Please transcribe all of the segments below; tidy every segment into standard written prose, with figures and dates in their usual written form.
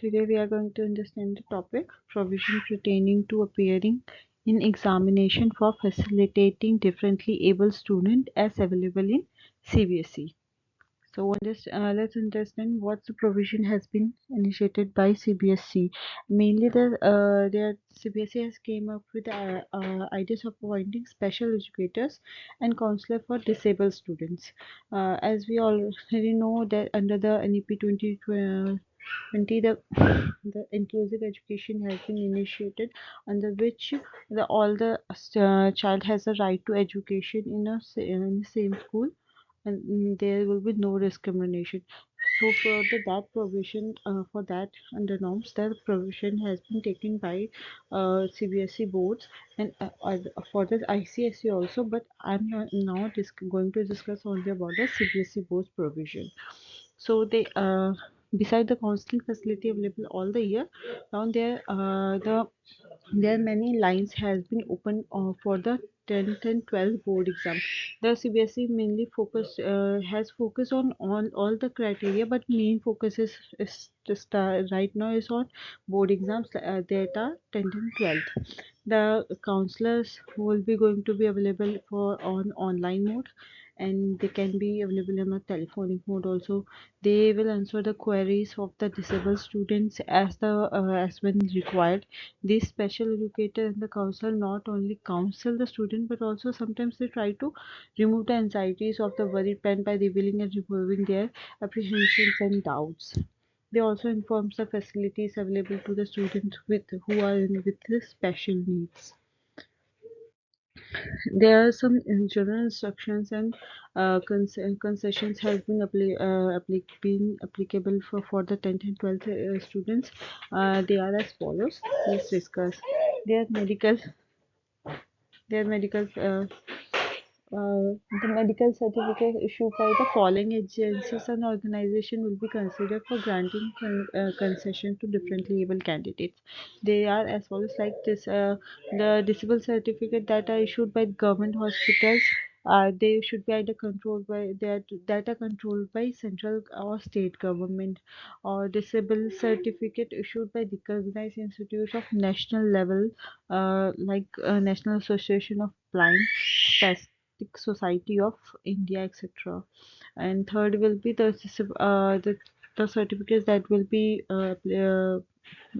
Today we are going to understand the topic provision pertaining to appearing in examination for facilitating differently able student as available in CBSE. So let's understand what the provision has been initiated by CBSE. Mainly their CBSE has came up with ideas of appointing special educators and counselor for disabled students. As we already know that under the NEP 2020, the inclusive education has been initiated, under which all the child has a right to education in the same school, and there will be no discrimination. So for that provision, for that under norms, that provision has been taken by CBSE boards and for the ICSE also. But I'm not now going to discuss only about the CBSE boards provision. So they beside the counseling facility available all the year, now there are many lines has been opened for the 10th and 12th board exam. The CBSE mainly has focused on all the criteria, but main focus is just right now is on board exams that are 10th and 12th. The counselors will be going to be available for on online mode, and they can be available in a telephonic mode also. They will answer the queries of the disabled students as when required. These special educator and the counselor not only counsel the student, but also sometimes they try to remove the anxieties of the worried parent by revealing and removing their apprehensions and doubts. They also inform the facilities available to the students who are with the special needs. There are some general instructions and concessions has been been applicable for the 10th and 12th students. They are as follows. Let's discuss. Their medical, their medical the medical certificate issued by the following agencies and organization will be considered for granting concession to differently able candidates. They are as follows, like this: the disable certificate that are issued by government hospitals. They should be either controlled by that are controlled by central or state government, or disable certificate issued by recognized institutes of national level, like National Association of Blind, Society of India, etc. And third will be the certificates that will be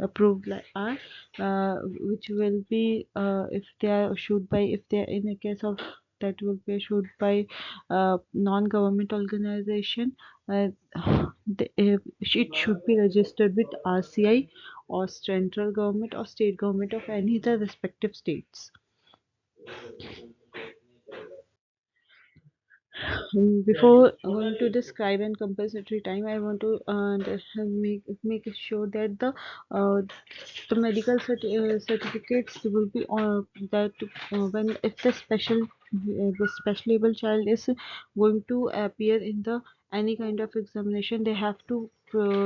approved like are which will be if they are issued by if they are in a case of that will be issued by non-government organization. Uh, it should be registered with RCI or central government or state government of any of the respective states. Before going to describe and compensatory time, I want to make sure that uh, the medical certificates will be that when if the special able child is going to appear in the any kind of examination, they have to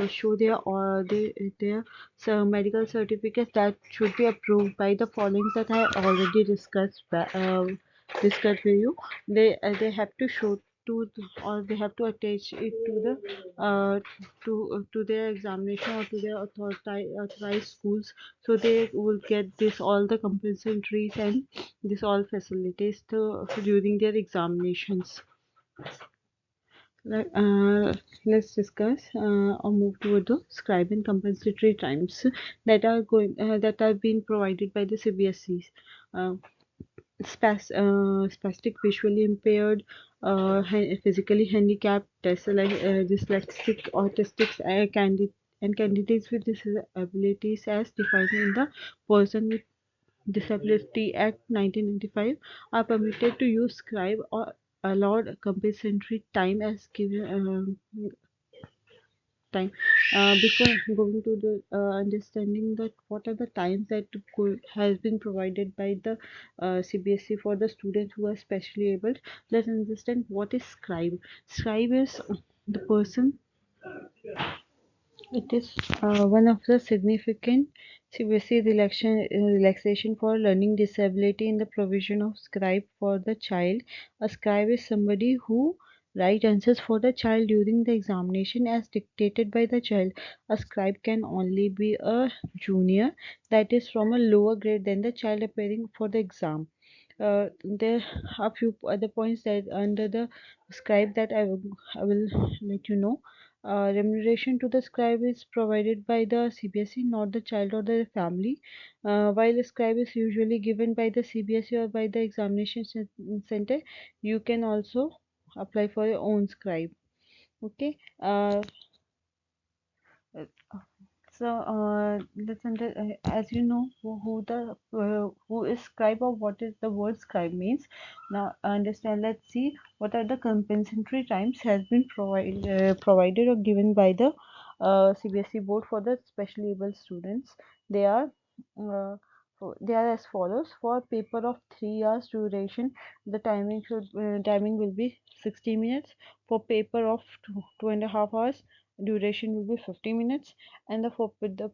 show their medical certificates that should be approved by the following that I already discussed with you. They have to show or they have to attach it to the to their examination or to their authorized schools, so they will get this all the compensatories and this all facilities during their examinations. Like, let's discuss or move toward the scribe and compensatory times that are being provided by the CBSEs. Spastic, visually impaired, physically handicapped, dyslexic, autistic, and candidates with disabilities as defined in the Person with Disability Act 1995 are permitted to use scribe or allowed compensatory time as given time. Before going to the understanding that what are the times that has been provided by the CBSE for the students who are specially able, let's understand what is scribe. Scribe is the person. It is one of the significant CBSE relaxation for learning disability in the provision of scribe for the child. A scribe is somebody who Write answers for the child during the examination as dictated by the child. A scribe can only be a junior, that is from a lower grade than the child appearing for the exam. There are few other points that under the scribe that I will let you know. Remuneration to the scribe is provided by the CBSE, not the child or the family. While a scribe is usually given by the CBSE or by the examination center, you can also apply for your own scribe. Okay. Uh, let's as you know who is scribe or what is the word scribe means. Now understand. Let's see what are the compensatory times has been provided or given by the CBSE board for the specially able students. They are uh, they are as follows. For paper of 3 hours duration, the timing will be 60 minutes. For paper of 2.5 hours, duration will be 50 minutes, and the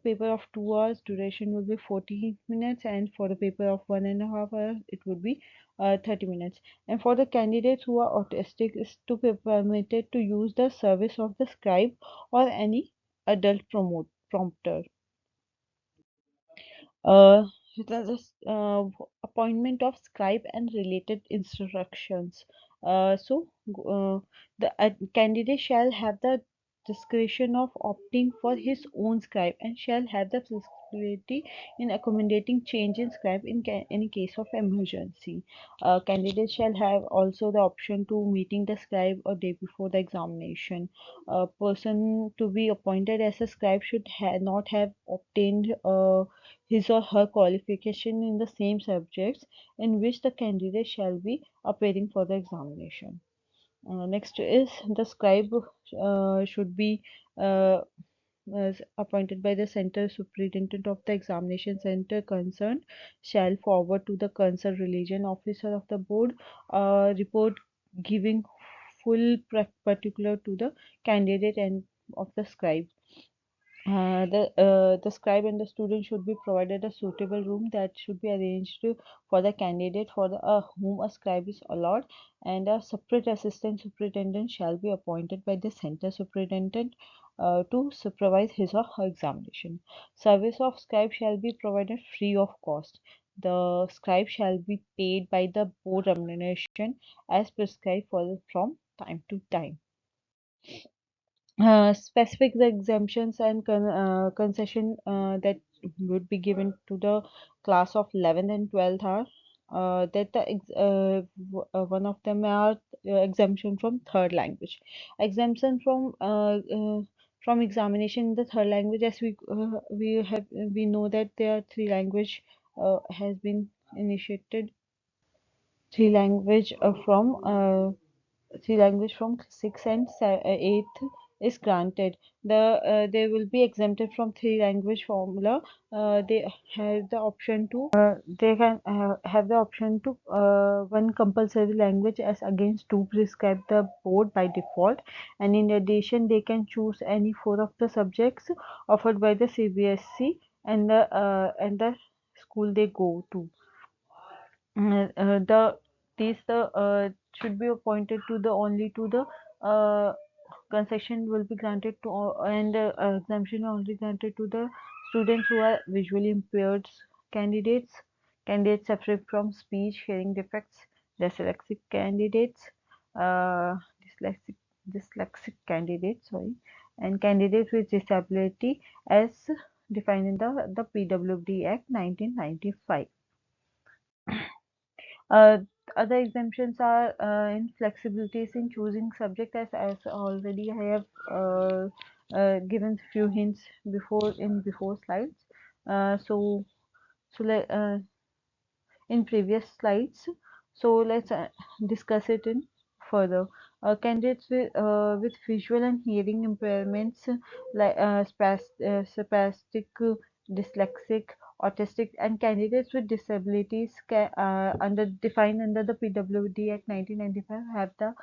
paper of 2 hours duration will be 40 minutes, and for the paper of 1.5 hours it would be 30 minutes. And for the candidates who are autistic is to be permitted to use the service of the scribe or any adult prompter. uh, Appointment of scribe and related instructions. The candidate shall have the discretion of opting for his own scribe and shall have the flexibility in accommodating change in scribe in any case of emergency. Candidate shall have also the option to meeting the scribe a day before the examination. A person to be appointed as a scribe should not have obtained his or her qualification in the same subjects in which the candidate shall be appearing for the examination. Next is the scribe should be uh, appointed by the center superintendent of the examination center concerned, shall forward to the concerned religion officer of the board a report giving full particular to the candidate and of the scribe. The scribe and the student should be provided a suitable room that should be arranged for the candidate for whom a scribe is allowed, and a separate assistant superintendent shall be appointed by the center superintendent to supervise his or her examination. Service of scribe shall be provided free of cost. The scribe shall be paid by the board remuneration as prescribed from time to time. Specific the exemptions and concession that would be given to the class of 11th and 12th are that one of them are exemption from third language, exemption from examination in the third language, as we know that there are three language has been initiated, three language from 6th and 8th is granted. They will be exempted from three language formula. They have the option to they can have the option to one compulsory language as against two prescribed the board by default, and in addition they can choose any four of the subjects offered by the CBSE and the school they go to. The these should be appointed to the only to the concession will be granted to and exemption only granted to the students who are visually impaired candidates suffering from speech hearing defects, dyslexic candidates, uh, dyslexic dyslexic candidates, sorry, and candidates with disability as defined in the PWD Act 1995. Uh, Other exemptions are in flexibilities in choosing subject, as already I have given few hints before slides. So in previous slides. So let's discuss it in further. Candidates with visual and hearing impairments like spastic, dyslexic, autistic, and candidates with disabilities under defined under the PWD Act 1995 have the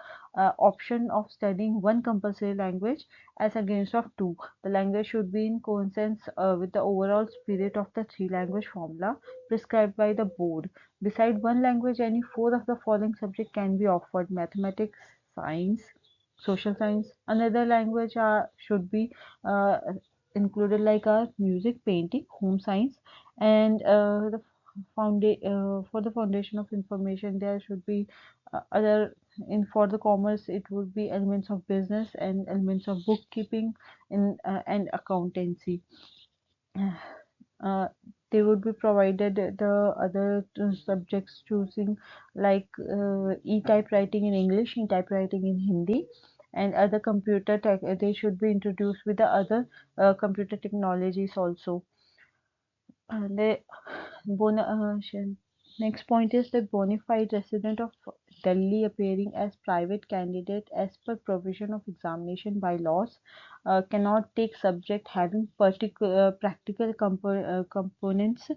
option of studying one compulsory language as against of two. The language should be in consonance with the overall spirit of the three language formula prescribed by the board. Beside one language, any four of the following subjects can be offered: mathematics, science, social science. Another language should be uh, included like music, painting, home science, and for the foundation of information there should be other in for the commerce it would be elements of business and elements of bookkeeping and accountancy. uh, they would be provided the other subjects choosing like e-typewriting in English, e-typewriting in Hindi, and other computer tech. They should be introduced with the other computer technologies also. The next point is the bona fide resident of Delhi appearing as private candidate as per provision of examination bylaws cannot take subject having particular practical components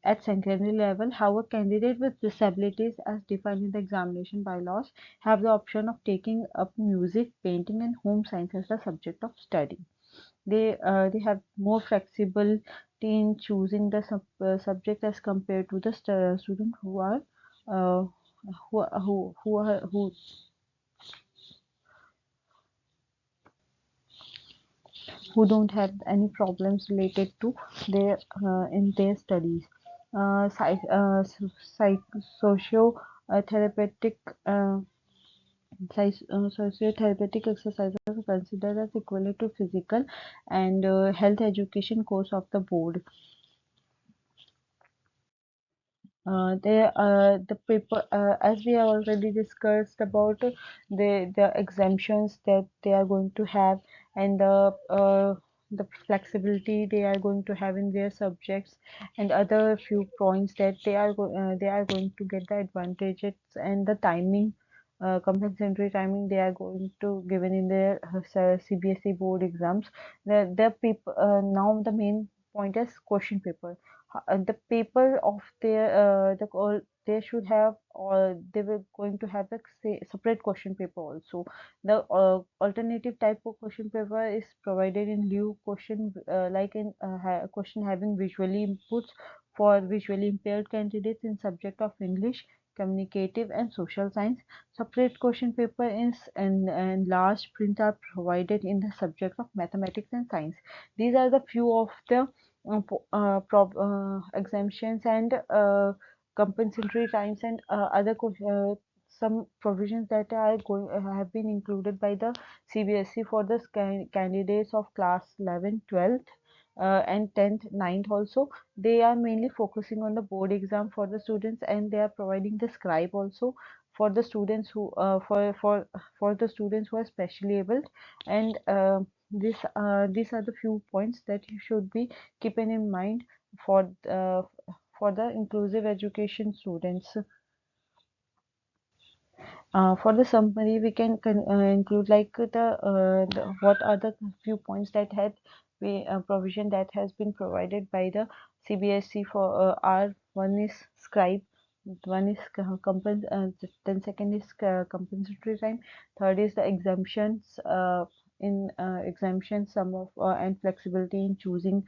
at secondary level. However, candidate with disabilities as defined in the examination bylaws have the option of taking up music, painting, and home science as the subject of study. They have more flexibility in choosing the subject as compared to the student who are uh, who don't have any problems related to their in their studies. Psych socio therapeutic Sociotherapeutic exercises are considered as equivalent to physical and health education course of the board. The paper, as we have already discussed about the exemptions that they are going to have and the flexibility they are going to have in their subjects and other few points that they are going to get the advantages and the timing, compensatory timing they are going to given in their CBSE board exams. The paper now the main point is question paper. The paper of their they should have or they were going to have a separate question paper also. The alternative type of question paper is provided in lieu question like in question having visually inputs for visually impaired candidates in subject of English, communicative and social science. Separate question paper is and large print are provided in the subject of mathematics and science. These are the few of the exemptions and compensatory times and some provisions that are going have been included by the CBSE for the candidates of class 11, 12th and 10th, 9th also. They are mainly focusing on the board exam for the students and they are providing the scribe also for the students who for the students who are specially able and these are the few points that you should be keeping in mind for for the inclusive education students. For the summary, we can include like the what are the few points that had we provision that has been provided by the CBSE for R. One is scribe, one is then second is compensatory time, third is the exemptions. In exemptions, some of and flexibility in choosing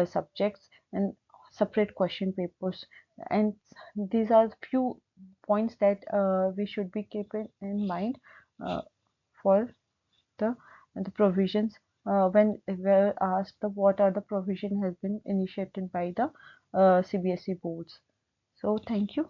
subjects and separate question papers, and these are few points that we should be keeping in mind uh, for the provisions when we're asked what are the provision has been initiated by the CBSE boards. So thank you.